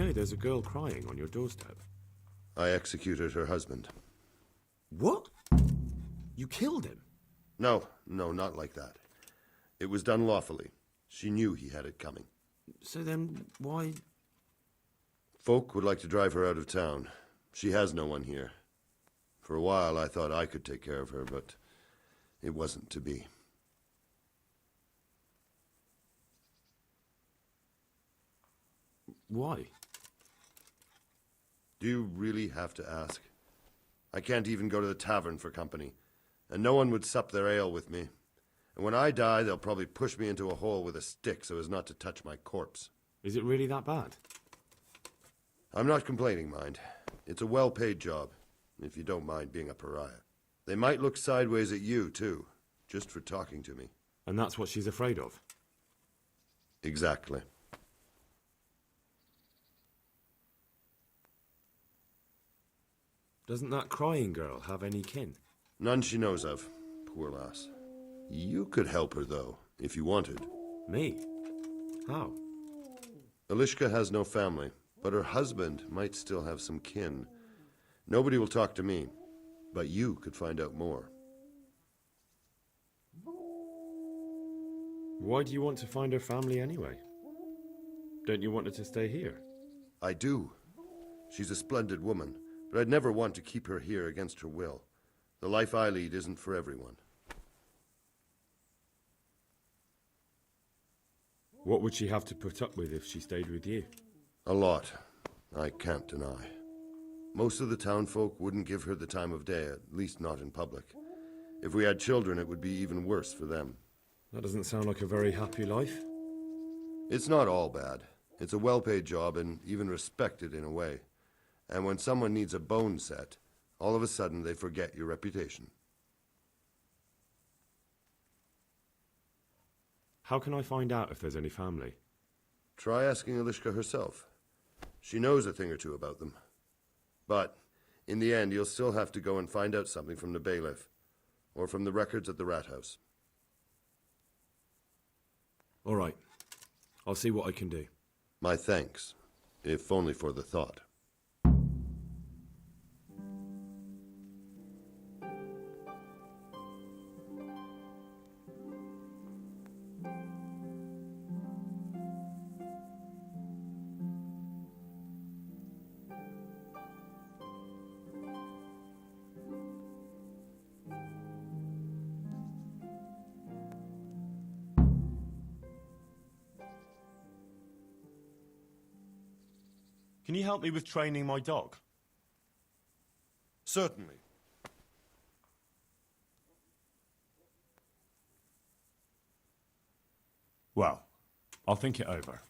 say there's a girl crying on your doorstep? I executed her husband. What? You killed him? No, not like that. It was done lawfully. She knew he had it coming. So then, why... Folk would like to drive her out of town. She has no one here. For a while I thought I could take care of her, but it wasn't to be. Why? Do you really have to ask? I can't even go to the tavern for company, and no one would sup their ale with me. And when I die, they'll probably push me into a hole with a stick so as not to touch my corpse. Is it really that bad? I'm not complaining, mind. It's a well-paid job, if you don't mind being a pariah. They might look sideways at you, too, just for talking to me. And that's what she's afraid of? Exactly. Doesn't that crying girl have any kin? None she knows of, poor lass. You could help her, though, if you wanted. Me? How? Elishka has no family, but her husband might still have some kin. Nobody will talk to me, but you could find out more. Why do you want to find her family anyway? Don't you want her to stay here? I do. She's a splendid woman, but I'd never want to keep her here against her will. The life I lead isn't for everyone. What would she have to put up with if she stayed with you? A lot, I can't deny. Most of the townfolk wouldn't give her the time of day, at least not in public. If we had children, it would be even worse for them. That doesn't sound like a very happy life. It's not all bad. It's a well-paid job and even respected in a way. And when someone needs a bone set, all of a sudden they forget your reputation. How can I find out if there's any family? Try asking Elishka herself. She knows a thing or two about them. But, in the end, you'll still have to go and find out something from the bailiff, or from the records at the rat house. All right. I'll see what I can do. My thanks, if only for the thought. Can you help me with training my dog? Certainly. Well, I'll think it over.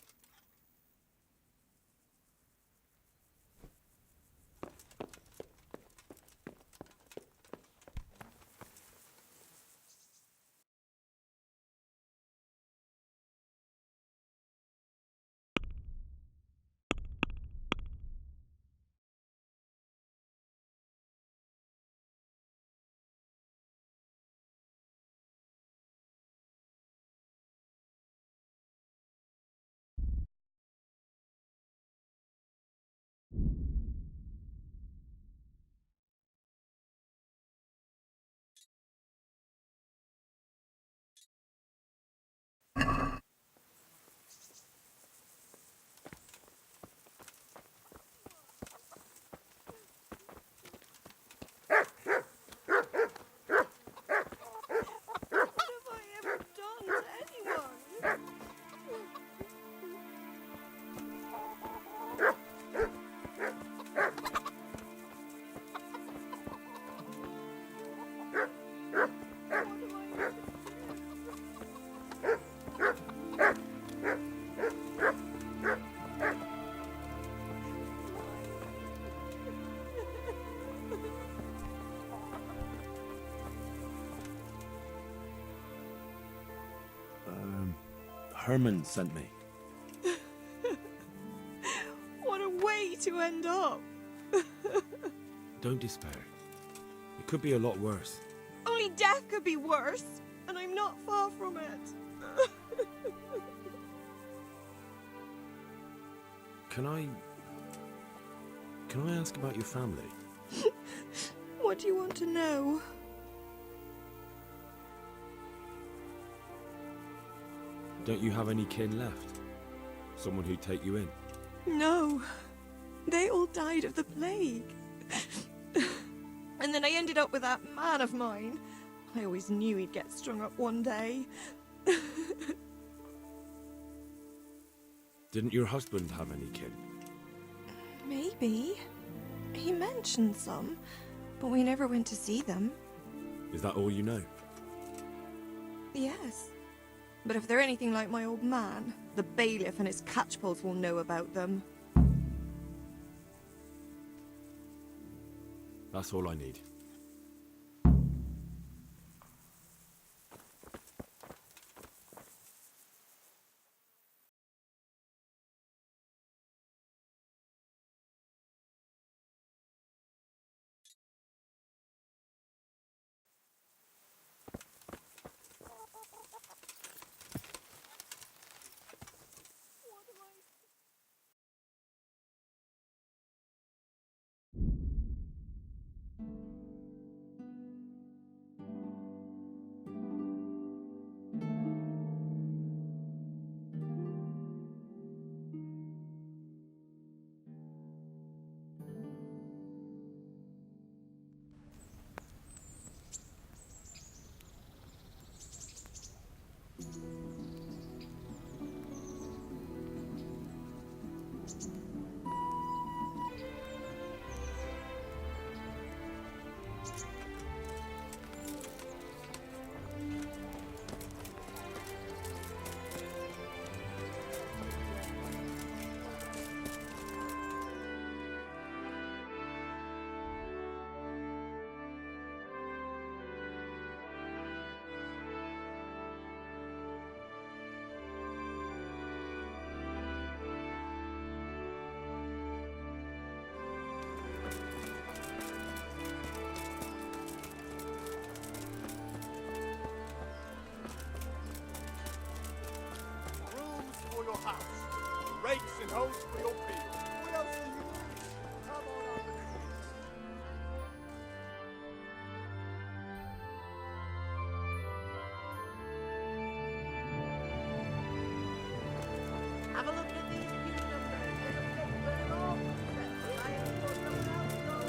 Herman sent me. What a way to end up. Don't despair. It could be a lot worse. Only death could be worse, and I'm not far from it. Can I Can I ask about your family? What do you want to know? Don't you have any kin left? Someone who'd take you in? No. They all died of the plague. And then I ended up with that man of mine. I always knew he'd get strung up one day. Didn't your husband have any kin? Maybe. He mentioned some, but we never went to see them. Is that all you know? Yes. But if they're anything like my old man, the bailiff and his catchpolls will know about them. That's all I need. Rooms for your house, rakes and hoes for your field. What else do you need? Come on up and have a look at these pew numbers. They don't get very long. I am for someone else though.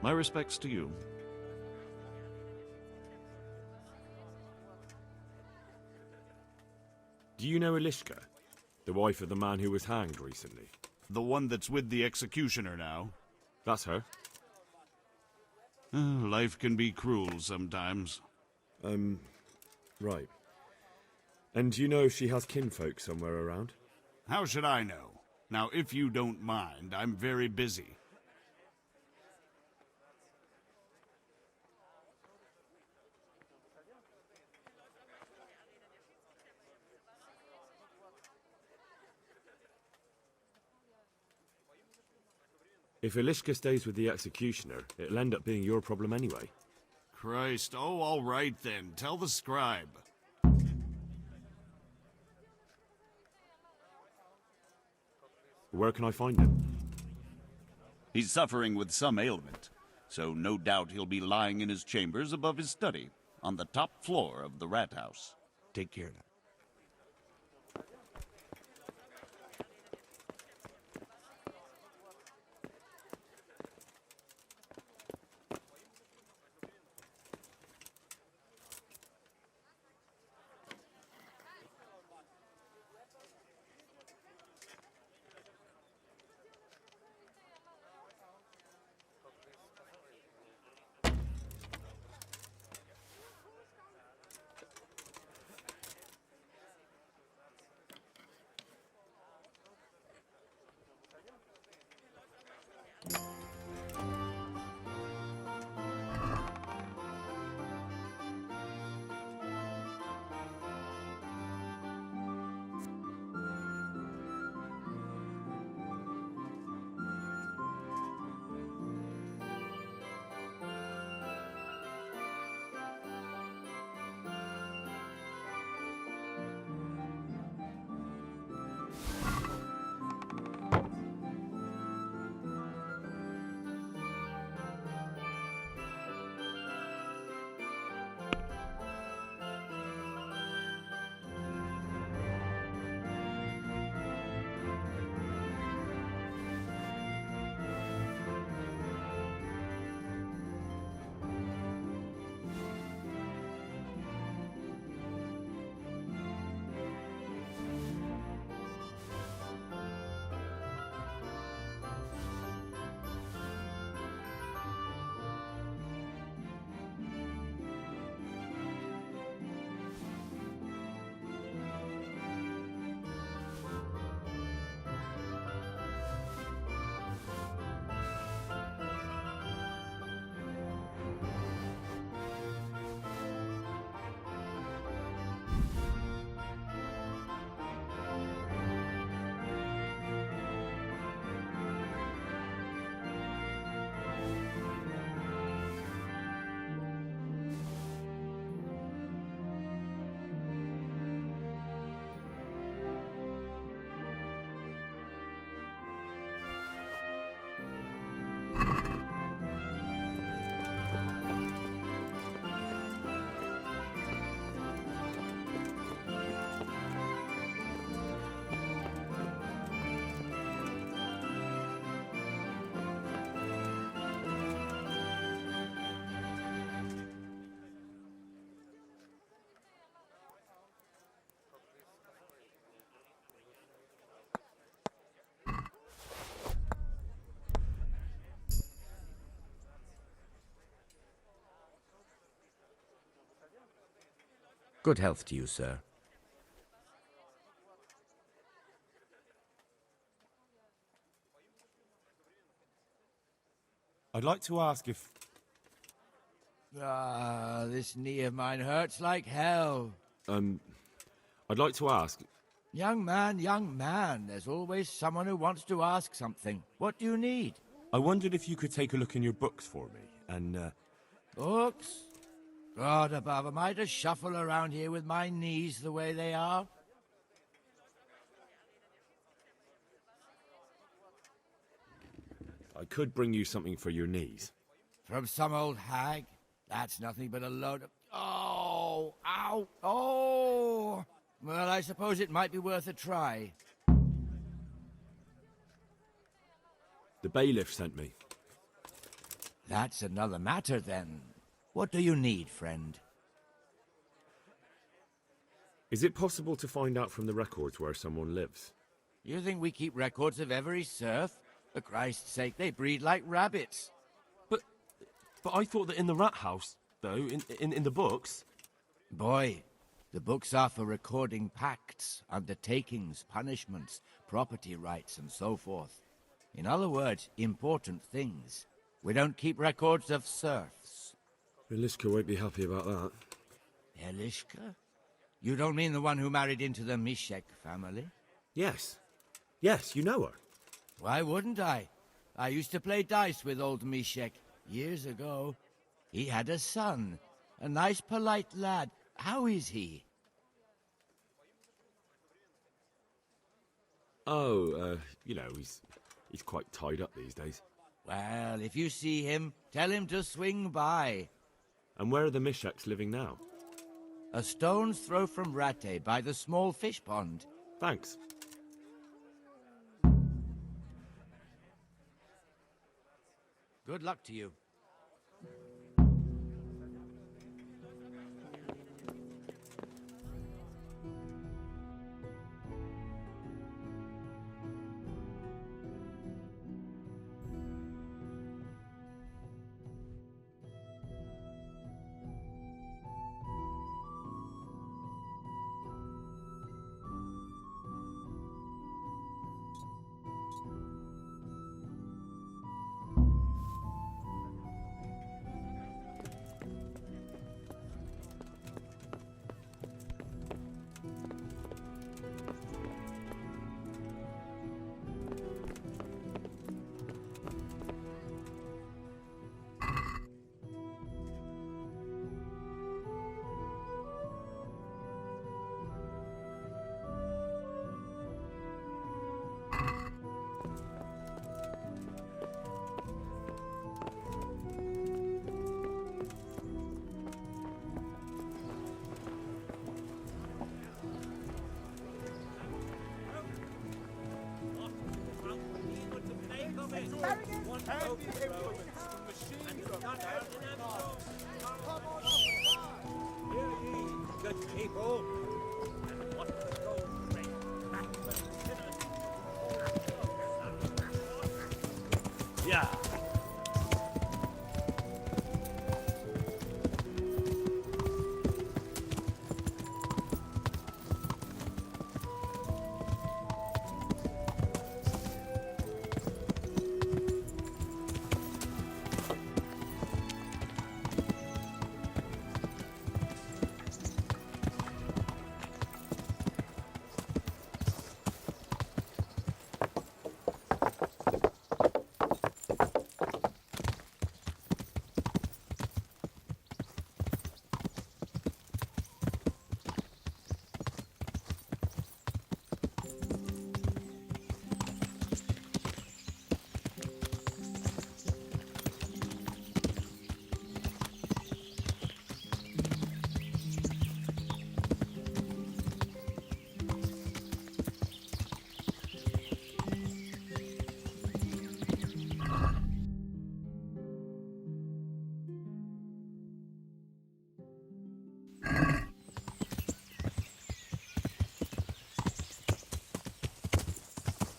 My respects to you. Do you know Elishka? The wife of the man who was hanged recently? The one that's with the executioner now. That's her. Life can be cruel sometimes. Right. And do you know if she has kinfolk somewhere around? How should I know? Now, if you don't mind, I'm very busy. If Elishka stays with the executioner, it'll end up being your problem anyway. Christ, oh, all right then. Tell the scribe. Where can I find him? He's suffering with some ailment, so no doubt he'll be lying in his chambers above his study, on the top floor of the rat house. Take care now. Good health to you, sir. I'd like to ask if... Ah, this knee of mine hurts like hell. I'd like to ask... Young man, there's always someone who wants to ask something. What do you need? I wondered if you could take a look in your books for me, and, Books? God above, am I to shuffle around here with my knees the way they are? I could bring you something for your knees. From some old hag? That's nothing but a load of... Oh! Ow! Oh! Well, I suppose it might be worth a try. The bailiff sent me. That's another matter, then. What do you need, friend? Is it possible to find out from the records where someone lives? You think we keep records of every serf? For Christ's sake, they breed like rabbits. But I thought that in the rat house, though, in the books... Boy, the books are for recording pacts, undertakings, punishments, property rights, and so forth. In other words, important things. We don't keep records of serfs. Eliska won't be happy about that. Eliska? You don't mean the one who married into the Mishek family? Yes. Yes, you know her. Why wouldn't I? I used to play dice with old Mishek years ago. He had a son, a nice polite lad. How is he? Oh, he's quite tied up these days. Well, if you see him, tell him to swing by. And where are the Mishaks living now? A stone's throw from Rate by the small fish pond. Thanks. Good luck to you. Yeah.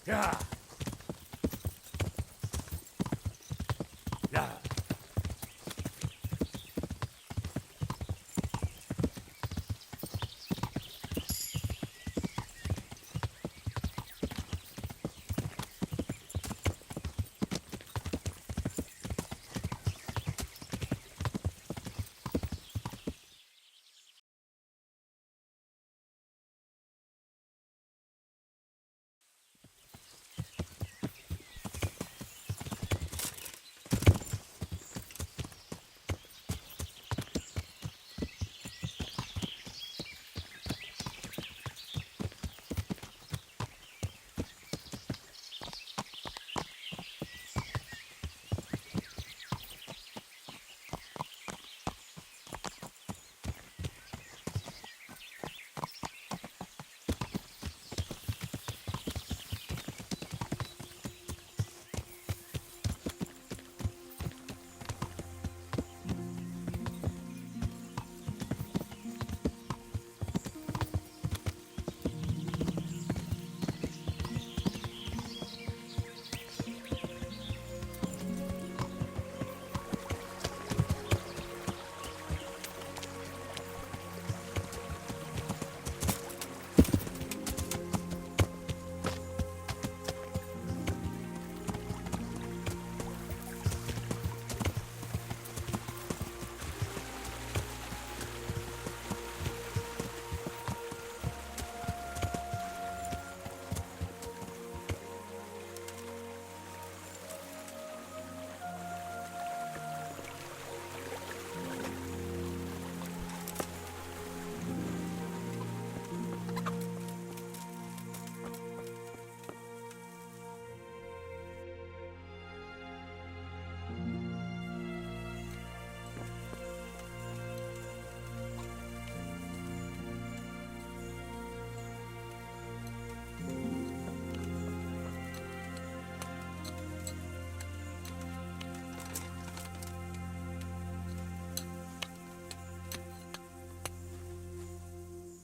Yeah. Yeah.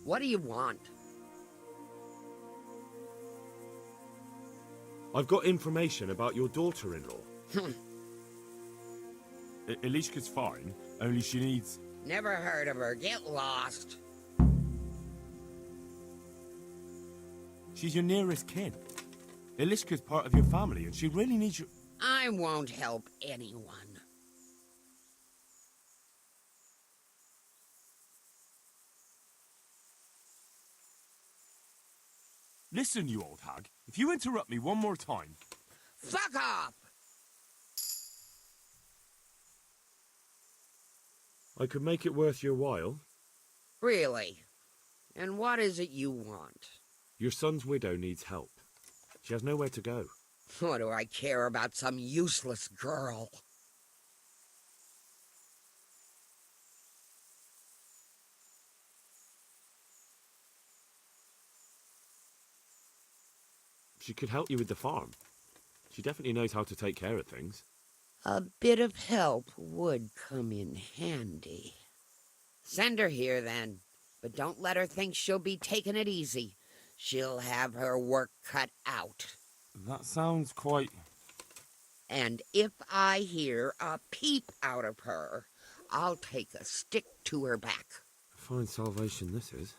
What do you want? I've got information about your daughter-in-law. Elishka's fine, only she needs... Never heard of her. Get lost. She's your nearest kin. Elishka's part of your family, and she really needs you... I won't help anyone. Listen, you old hag. If you interrupt me one more time... Fuck off! I could make it worth your while. Really? And what is it you want? Your son's widow needs help. She has nowhere to go. What do I care about some useless girl? She could help you with the farm. She definitely knows how to take care of things. A bit of help would come in handy. Send her here, then. But don't let her think she'll be taking it easy. She'll have her work cut out. That sounds quite... And if I hear a peep out of her, I'll take a stick to her back. Fine salvation this is.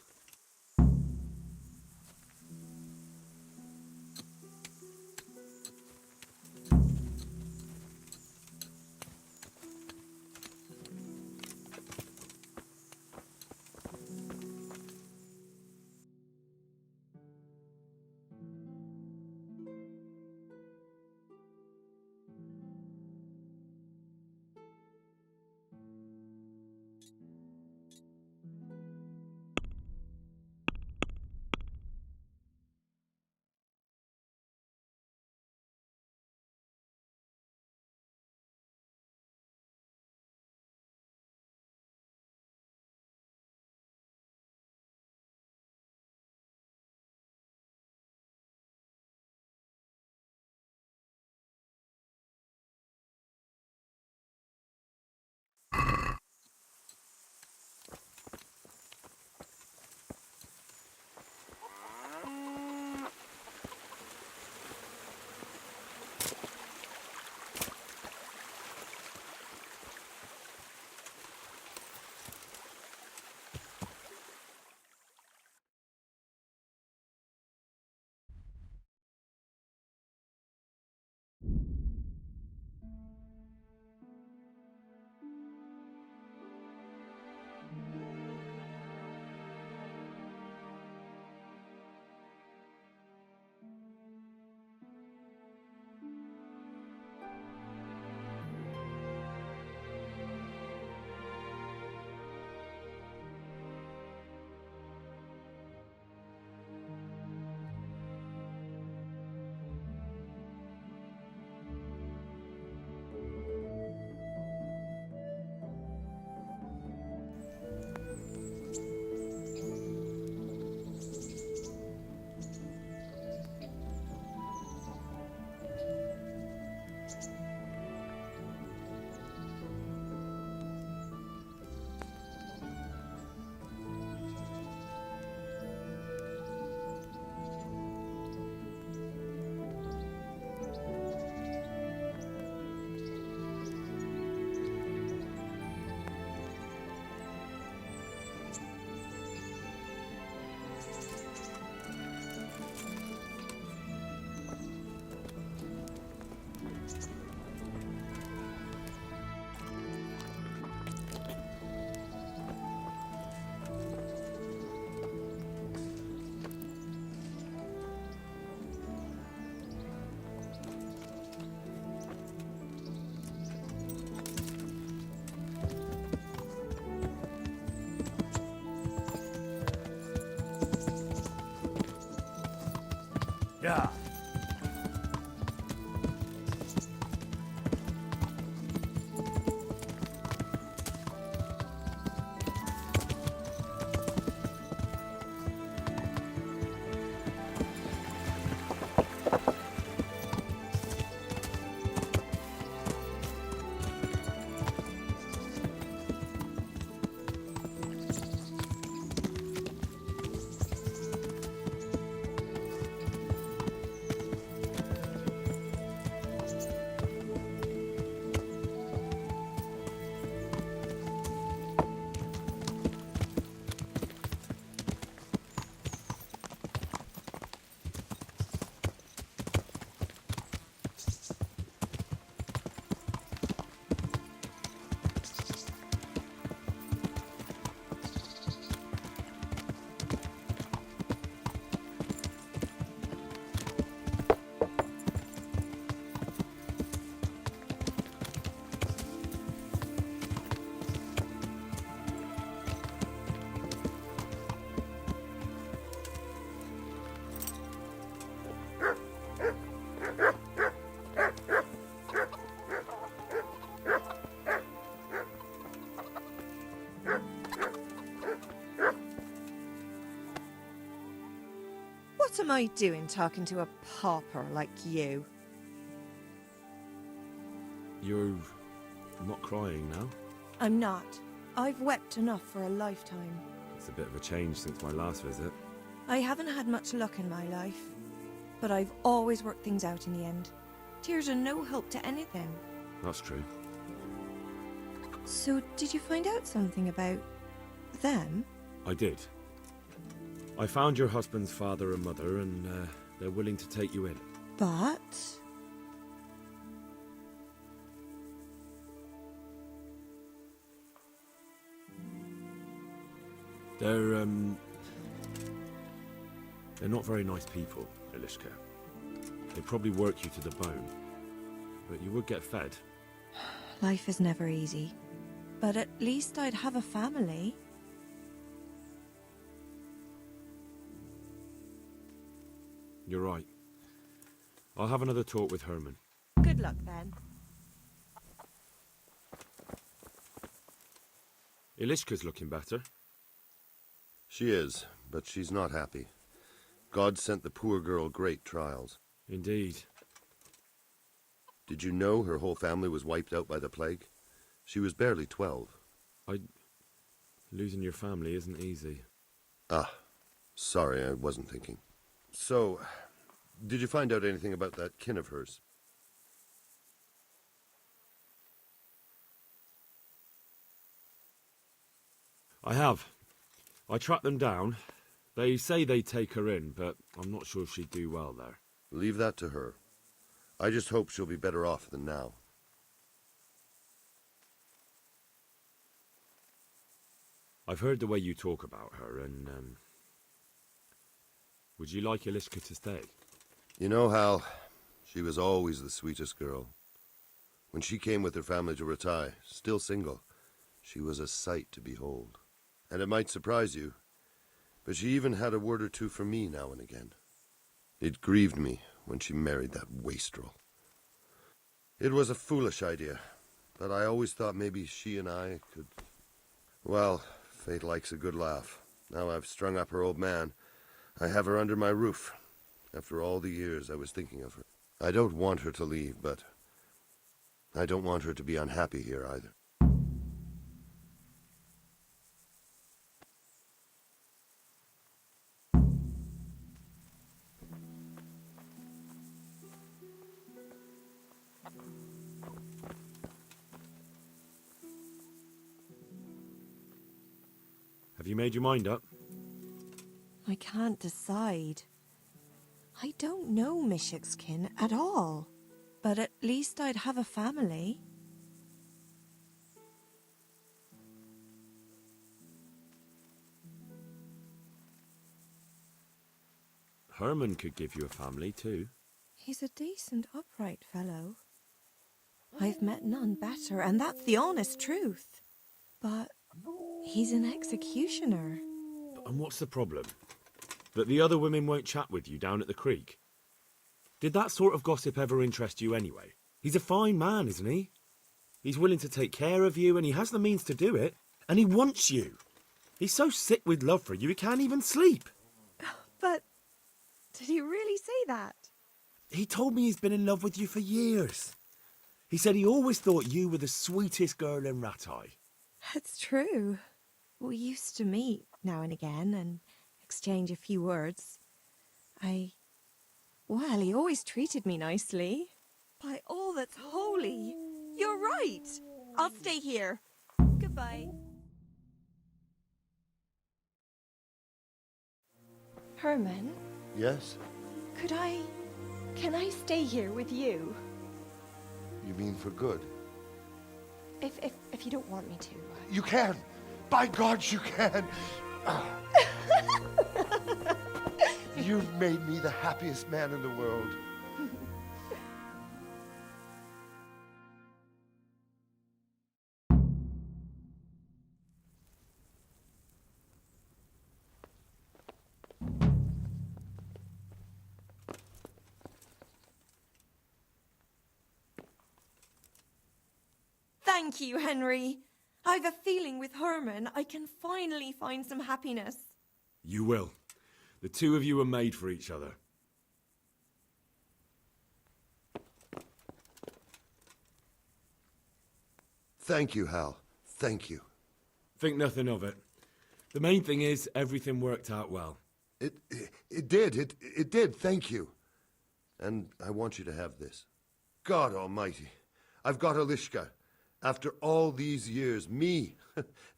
Yeah. What am I doing talking to a pauper like you? You're not crying now? I'm not. I've wept enough for a lifetime. It's a bit of a change since my last visit. I haven't had much luck in my life, but I've always worked things out in the end. Tears are no help to anything. That's true. So, did you find out something about them? I did. I found your husband's father and mother, and they're willing to take you in. But... They're not very nice people, Elishka. They probably work you to the bone, but you would get fed. Life is never easy. But at least I'd have a family. You're right. I'll have another talk with Herman. Good luck then. Elishka's looking better. She is, but she's not happy. God sent the poor girl great trials. Indeed. Did you know her whole family was wiped out by the plague? She was barely 12. Losing your family isn't easy. Ah, sorry, I wasn't thinking. So, did you find out anything about that kin of hers? I have. I tracked them down. They say they take her in, but I'm not sure she'd do well there. Leave that to her. I just hope she'll be better off than now. I've heard the way you talk about her, and, would you like Elishka to stay? You know, Hal, she was always the sweetest girl. When she came with her family to Ratai, still single, she was a sight to behold. And it might surprise you, but she even had a word or two for me now and again. It grieved me when she married that wastrel. It was a foolish idea, but I always thought maybe she and I could... Well, fate likes a good laugh. Now I've strung up her old man. I have her under my roof. After all the years I was thinking of her. I don't want her to leave, but I don't want her to be unhappy here either. Have you made your mind up? I can't decide. I don't know Mishik's kin at all. But at least I'd have a family. Herman could give you a family, too. He's a decent, upright fellow. I've met none better, and that's the honest truth. But he's an executioner. And what's the problem? That the other women won't chat with you down at the creek? Did that sort of gossip ever interest you anyway? He's a fine man, isn't he? He's willing to take care of you, and he has the means to do it. And he wants you. He's so sick with love for you, he can't even sleep. But did he really say that? He told me he's been in love with you for years. He said he always thought you were the sweetest girl in Ratai. That's true. We used to meet now and again and exchange a few words. Well, he always treated me nicely. By all that's holy, you're right. I'll stay here. Goodbye. Herman, Yes? can I stay here with you? You mean for good? If you don't want me to. You can! By God, you can! You've made me the happiest man in the world. Thank you, Henry. I've a feeling with Herman I can finally find some happiness. You will. The two of you are made for each other. Thank you, Hal. Thank you. Think nothing of it. The main thing is, everything worked out well. It did, thank you. And I want you to have this. God almighty, I've got Elishka. After all these years, me,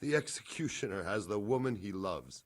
the executioner, has the woman he loves.